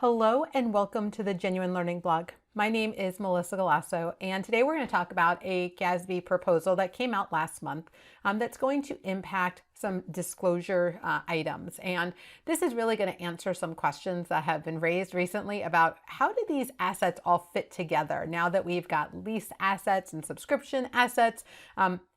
Hello and welcome to the Genuine Learning blog. My name is Melissa Galasso, and today we're going to talk about a GASB proposal that came out last month that's going to impact some disclosure items. And this is really going to answer some questions that have been raised recently about how do these assets all fit together now that we've got lease assets and subscription assets.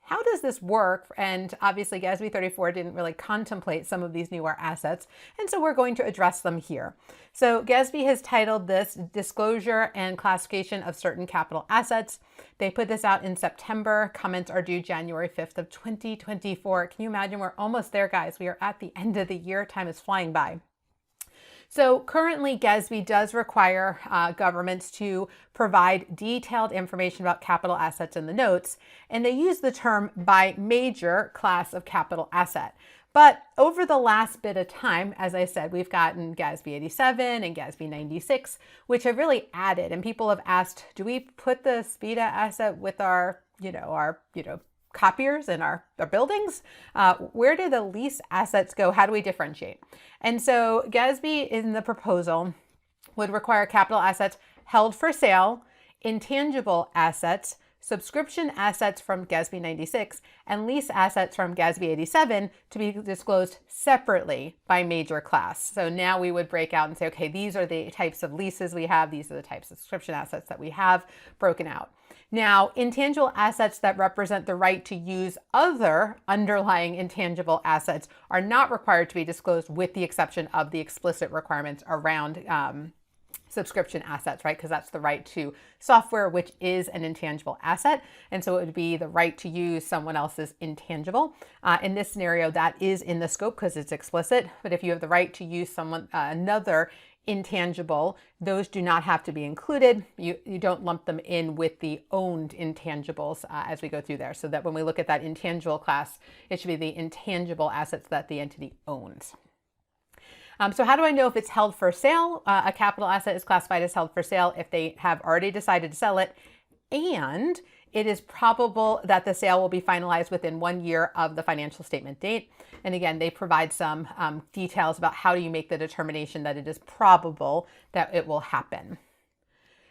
How does this work? And obviously GASB 34 didn't really contemplate some of these newer assets, and so we're going to address them here. So GASB has titled this Disclosure and Classification of Certain Capital Assets. They put this out in September. Comments are due January 5th of 2024. Can you imagine? We're almost there, guys. We are at the end of the year. Time is flying by. So currently GASB does require governments to provide detailed information about capital assets in the notes, and they use the term by major class of capital asset. But over the last bit of time, as I said, we've gotten GASB 87 and GASB 96, which have really added, and people have asked, do we put the SPIDA asset with our copiers in our buildings? Where do the lease assets go? How do we differentiate? And so GASB in the proposal would require capital assets held for sale, intangible assets, subscription assets from GASB 96, and lease assets from GASB 87 to be disclosed separately by major class. So now we would break out and say, okay, these are the types of leases we have. These are the types of subscription assets that we have broken out. Now, intangible assets that represent the right to use other underlying intangible assets are not required to be disclosed, with the exception of the explicit requirements around subscription assets, right? Because that's the right to software, which is an intangible asset. And so it would be the right to use someone else's intangible. In this scenario, that is in the scope because it's explicit. But if you have the right to use another intangible, those do not have to be included. You don't lump them in with the owned intangibles as we go through there. So that when we look at that intangible class, it should be the intangible assets that the entity owns. So how do I know if it's held for sale? A capital asset is classified as held for sale if they have already decided to sell it, and it is probable that the sale will be finalized within 1 year of the financial statement date. And again, they provide some details about how do you make the determination that it is probable that it will happen.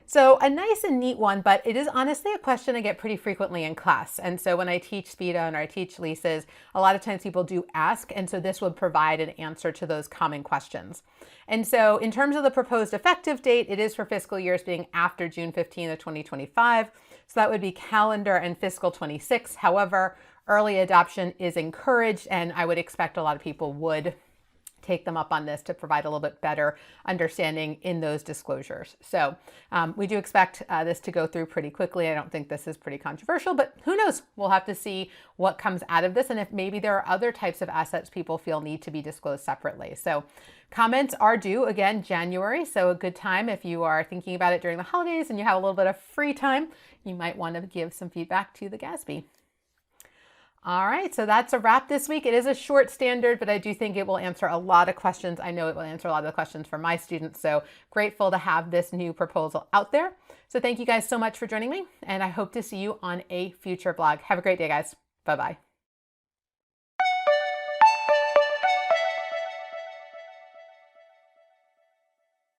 So a nice and neat one, but it is honestly a question I get pretty frequently in class. And so when I teach SPIDA and I teach leases, a lot of times people do ask, and so this would provide an answer to those common questions. And so in terms of the proposed effective date, it is for fiscal years being after June 15 of 2025. So that would be calendar and fiscal 26. However, early adoption is encouraged, and I would expect a lot of people would take them up on this to provide a little bit better understanding in those disclosures. So we do expect this to go through pretty quickly. I don't think this is pretty controversial, but who knows? We'll have to see what comes out of this and if maybe there are other types of assets people feel need to be disclosed separately. So comments are due, again, January. So a good time if you are thinking about it during the holidays and you have a little bit of free time, you might want to give some feedback to the GASB. All right, so that's a wrap this week. It is a short standard, but I do think it will answer a lot of questions. I know it will answer a lot of the questions for my students, so grateful to have this new proposal out there. So thank you guys so much for joining me, and I hope to see you on a future blog. Have a great day, guys. Bye-bye.